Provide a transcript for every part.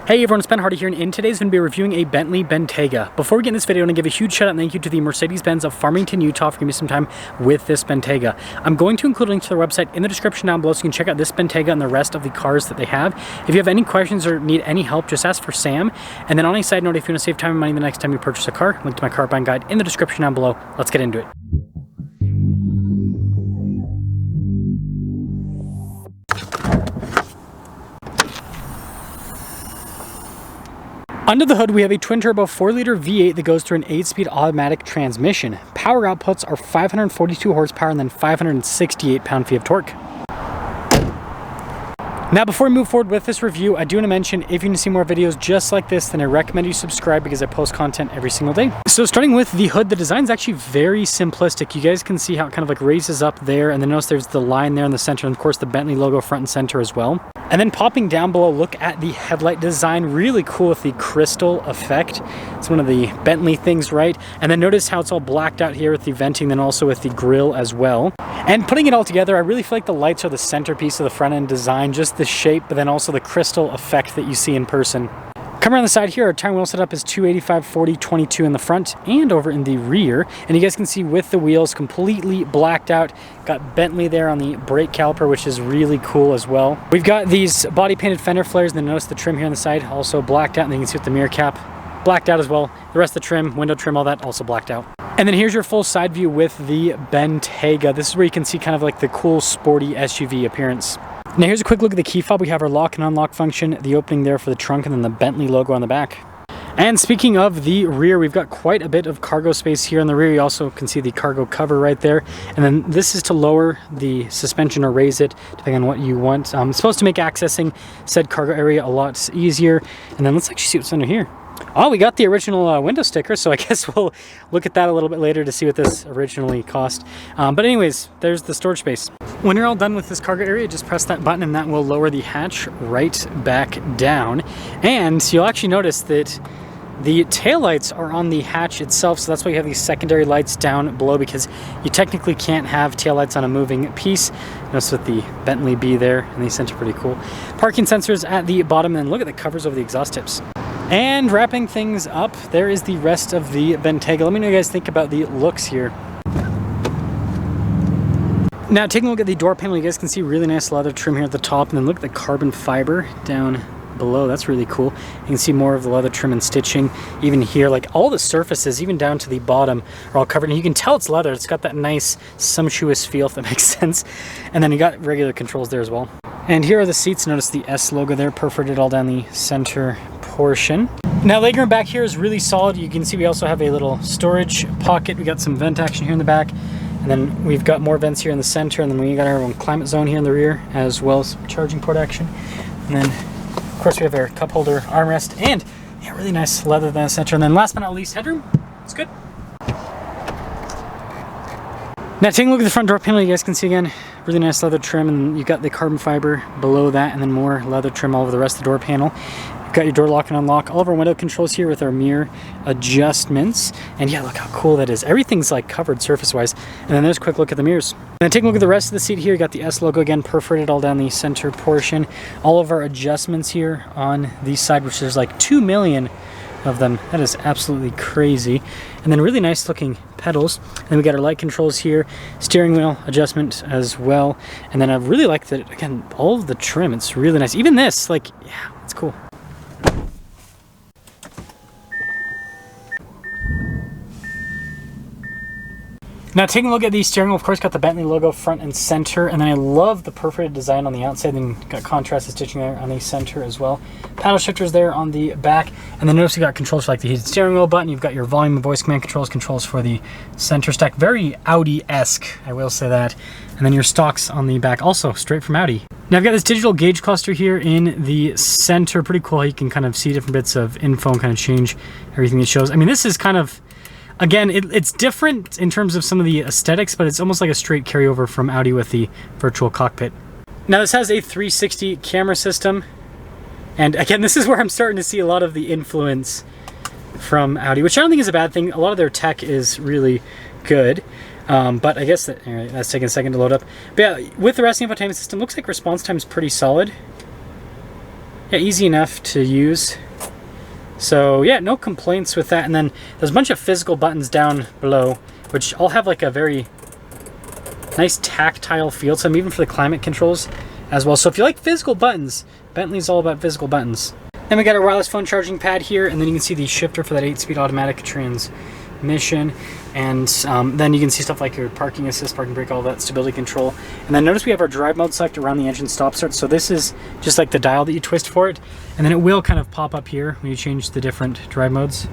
Hey everyone, it's Ben Hardy here, and in today's going to be reviewing a Bentley Bentayga. Before we get in this video, I want to give a huge shout out and thank you to the Mercedes-Benz of Farmington, Utah for giving me some time with this Bentayga. I'm going to include a link to their website in the description down below so you can check out this Bentayga and the rest of the cars that they have. If you have any questions or need any help, just ask for Sam. And then on a side note, if you want to save time and money the next time you purchase a car, link to my car buying guide in the description down below. Let's get into it. Under the hood, we have a twin-turbo 4-liter V8 that goes through an 8-speed automatic transmission. Power outputs are 542 horsepower and then 568 pound-feet of torque. Now, before we move forward with this review, I do want to mention, if you want to see more videos just like this, then I recommend you subscribe because I post content every single day. So starting with the hood, the design is actually very simplistic. You guys can see how it kind of like raises up there, and then notice there's the line there in the center, and of course the Bentley logo front and center as well. And then popping down below, look at the headlight design, really cool with the crystal effect. It's one of the Bentley things, right? And then notice how it's all blacked out here with the venting, then also with the grille as well. And putting it all together, I really feel like the lights are the centerpiece of the front end design, just the shape, but then also the crystal effect that you see in person. Coming around the side here, our tire wheel setup is 285/40/22 in the front and over in the rear. And you guys can see with the wheels completely blacked out. Got Bentley there on the brake caliper, which is really cool as well. We've got these body painted fender flares, and then notice the trim here on the side also blacked out, and then you can see with the mirror cap blacked out as well. The rest of the trim, window trim, all that also blacked out. And then here's your full side view with the Bentayga. This is where you can see kind of like the cool sporty SUV appearance. Now here's a quick look at the key fob. We have our lock and unlock function, the opening there for the trunk, and then the Bentley logo on the back. And speaking of the rear, we've got quite a bit of cargo space here in the rear. You also can see the cargo cover right there. And then this is to lower the suspension or raise it, depending on what you want. It's supposed to make accessing said cargo area a lot easier. And then let's actually see what's under here. Oh, we got the original window sticker, so I guess we'll look at that a little bit later to see what this originally cost. But anyways, there's the storage space. When you're all done with this cargo area, just press that button and that will lower the hatch right back down. And you'll actually notice that the taillights are on the hatch itself, so that's why you have these secondary lights down below, because you technically can't have taillights on a moving piece. Notice with the Bentley B there, and these are pretty cool. Parking sensors at the bottom, and then look at the covers over the exhaust tips. And wrapping things up, there is the rest of the Bentayga. Let me know what you guys think about the looks here. Now, taking a look at the door panel, you guys can see really nice leather trim here at the top, and then look at the carbon fiber down below. That's really cool. You can see more of the leather trim and stitching even here. Like all the surfaces, even down to the bottom, are all covered. And you can tell it's leather. It's got that nice sumptuous feel, if that makes sense. And then you got regular controls there as well. And here are the seats. Notice the S logo there, perforated all down the center portion. Now, legroom back here is really solid. You can see we also have a little storage pocket. We got some vent action here in the back. And then we've got more vents here in the center. And then we got our own climate zone here in the rear, as well as charging port action. And then, of course, we have our cup holder armrest. And yeah, really nice leather in the center. And then last but not least, headroom. It's good. Now, taking a look at the front door panel, you guys can see again, really nice leather trim, and you've got the carbon fiber below that, and then more leather trim all over the rest of the door panel. You've got your door lock and unlock, all of our window controls here with our mirror adjustments, and yeah, look how cool that is. Everything's like covered surface-wise. And then there's a quick look at the mirrors. And then taking a look at the rest of the seat here, you got the S logo again, perforated all down the center portion. All of our adjustments here on the side, which there's like 2 million of them. That is absolutely crazy. And then really nice looking pedals. And then we got our light controls here, steering wheel adjustment as well. And then I really like that, again, all of the trim, it's really nice. Even this, like, yeah, it's cool. Now, taking a look at the steering wheel, of course, got the Bentley logo front and center, and then I love the perforated design on the outside, then got contrasted stitching there on the center as well. Paddle shifters there on the back, and then notice you got controls for like the heated steering wheel button. You've got your volume and voice command controls for the center stack. Very Audi-esque, I will say that. And then your stocks on the back, also straight from Audi. Now, I've got this digital gauge cluster here in the center. Pretty cool. You can kind of see different bits of info and kind of change everything it shows. I mean, this is kind of, again, it's different in terms of some of the aesthetics, but it's almost like a straight carryover from Audi with the virtual cockpit. Now, this has a 360 camera system. And again, this is where I'm starting to see a lot of the influence from Audi, which I don't think is a bad thing. A lot of their tech is really good. But I guess that's taking a second to load up. But yeah, with the resting infotainment system, looks like response time is pretty solid. yeah, easy enough to use. So yeah, no complaints with that. And then there's a bunch of physical buttons down below, which all have like a very nice tactile feel to them, even for the climate controls as well. So if you like physical buttons, Bentley's all about physical buttons. Then we got our wireless phone charging pad here, and then you can see the shifter for that 8-speed automatic transmission. And then you can see stuff like your parking assist, parking brake, all that, stability control. And then notice we have our drive mode select around the engine stop start. So this is just like the dial that you twist for it. And then it will kind of pop up here when you change the different drive modes,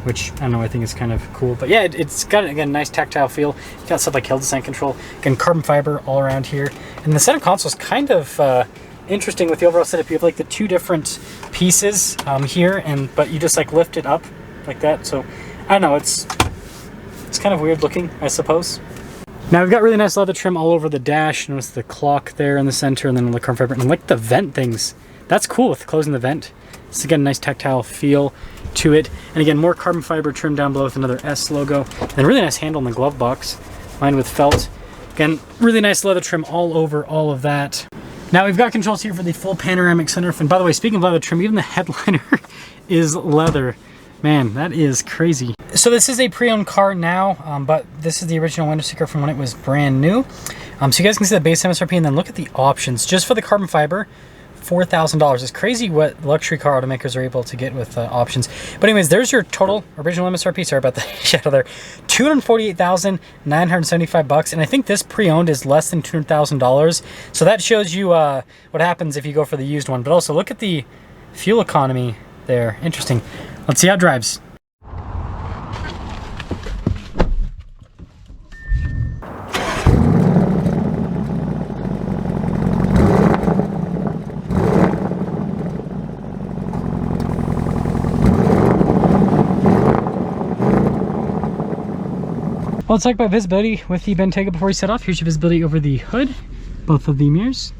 which, I don't know, I think is kind of cool. But yeah, it's got, again, nice tactile feel. It's got stuff like hill descent control. Again, carbon fiber all around here. And the center console is kind of interesting with the overall setup. You have like the two different pieces here, but you just like lift it up like that. So, I don't know, it's kind of weird looking, I suppose. Now we've got really nice leather trim all over the dash. Notice the clock there in the center, and then the carbon fiber. And I like the vent things. That's cool with closing the vent. It's again a nice tactile feel to it. And again, more carbon fiber trim down below with another S logo. And really nice handle in the glove box, lined with felt. Again, really nice leather trim all over all of that. Now we've got controls here for the full panoramic sunroof. And by the way, speaking of leather trim, even the headliner is leather. Man, that is crazy. So this is a pre-owned car now, but this is the original window sticker from when it was brand new. So you guys can see the base MSRP, and then look at the options. Just for the carbon fiber, $4,000. It's crazy what luxury car automakers are able to get with options. But anyways, there's your total original MSRP. Sorry about the shadow there. $248,975, and I think this pre-owned is less than $200,000. So that shows you what happens if you go for the used one. But also look at the fuel economy there. Interesting. Let's see how it drives. Well, let's talk about visibility with the Bentayga before we set off. Here's your visibility over the hood, both of the mirrors.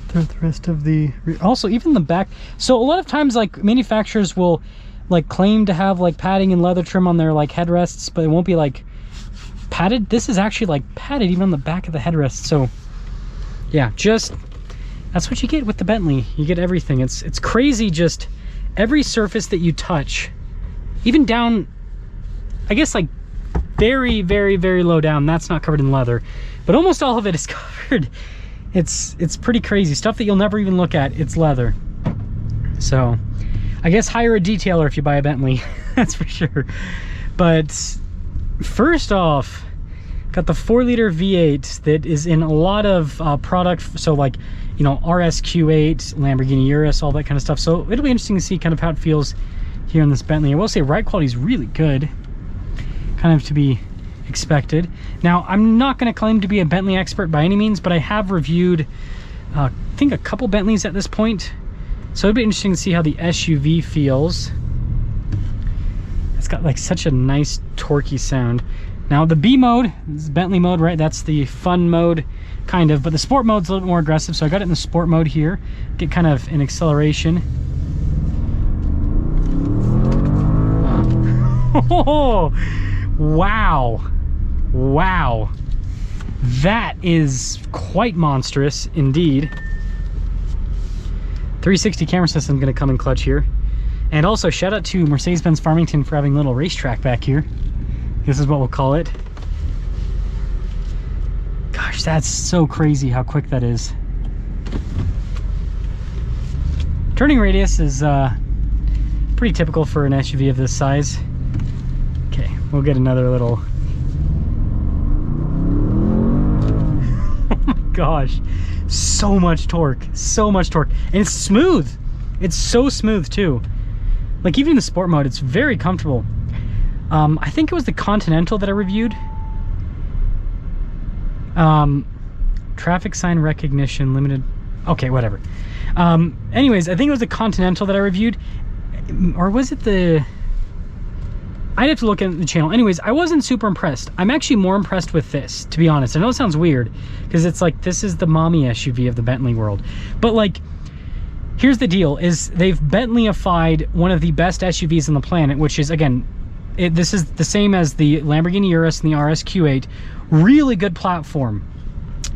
The rest of the also even the back. So a lot of times, like, manufacturers will like claim to have like padding and leather trim on their like headrests, but it won't be like padded. This is actually like padded even on the back of the headrest. So yeah, just that's what you get with the Bentley. You get everything. It's crazy. Just every surface that you touch, even down, I guess like very, very, very low down, that's not covered in leather, but almost all of it is covered. It's pretty crazy. Stuff that you'll never even look at, it's leather. So I guess hire a detailer if you buy a Bentley. That's for sure. But first off, got the 4-liter V8 that is in a lot of product. So like, you know, RSQ8, Lamborghini Urus, all that kind of stuff. So it'll be interesting to see kind of how it feels here in this Bentley. I will say ride quality is really good, kind of to be expected. Now, I'm not going to claim to be a Bentley expert by any means, but I have reviewed, I think, a couple Bentleys at this point. So it'd be interesting to see how the SUV feels. It's got like such a nice torquey sound. Now the B mode, this is Bentley mode, right? That's the fun mode, kind of, but the sport mode's a little bit more aggressive. So I got it in the sport mode here. Get kind of an acceleration. Oh, wow. Wow. That is quite monstrous indeed. 360 camera system going to come in clutch here. And also shout out to Mercedes-Benz Farmington for having a little racetrack back here. This is what we'll call it. Gosh, that's so crazy how quick that is. Turning radius is pretty typical for an SUV of this size. Okay, we'll get another little... Oh my gosh. So much torque, and it's smooth. It's so smooth too. Like even in the sport mode, it's very comfortable. I think it was the Continental that I reviewed. Traffic sign recognition limited. Okay, whatever. Anyways, I think it was the Continental that I reviewed, or was it the... I'd have to look at the channel. Anyways, I wasn't super impressed. I'm actually more impressed with this, to be honest. I know it sounds weird, because it's like, this is the mommy SUV of the Bentley world. But like, here's the deal, is they've Bentley-ified one of the best SUVs on the planet, which is, again, this is the same as the Lamborghini Urus and the RSQ8. Really good platform.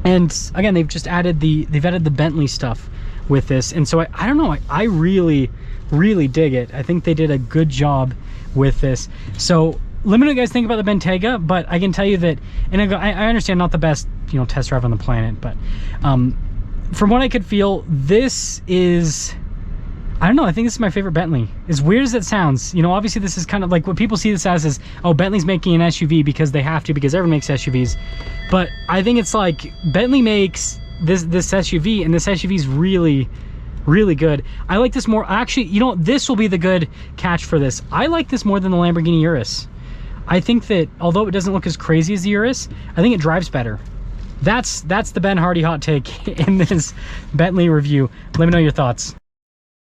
And again, they've added the Bentley stuff, with this. And so I don't know, I really dig it. I think they did a good job with this. So let me know what you guys think about the Bentayga, but I can tell you that, and I understand not the best, you know, test drive on the planet, but from what I could feel, this is, I don't know, I think this is my favorite Bentley. As weird as it sounds, you know, obviously this is kind of like what people see this as is, oh, Bentley's making an SUV because they have to, because everyone makes SUVs. But I think it's like Bentley makes this SUV, and this SUV is really good. I like this more, actually, you know, this will be the good catch for this. I like this more than the Lamborghini Urus. I think that although it doesn't look as crazy as the Urus, I think it drives better. That's the Ben Hardy hot take in this Bentley review. Let me know your thoughts.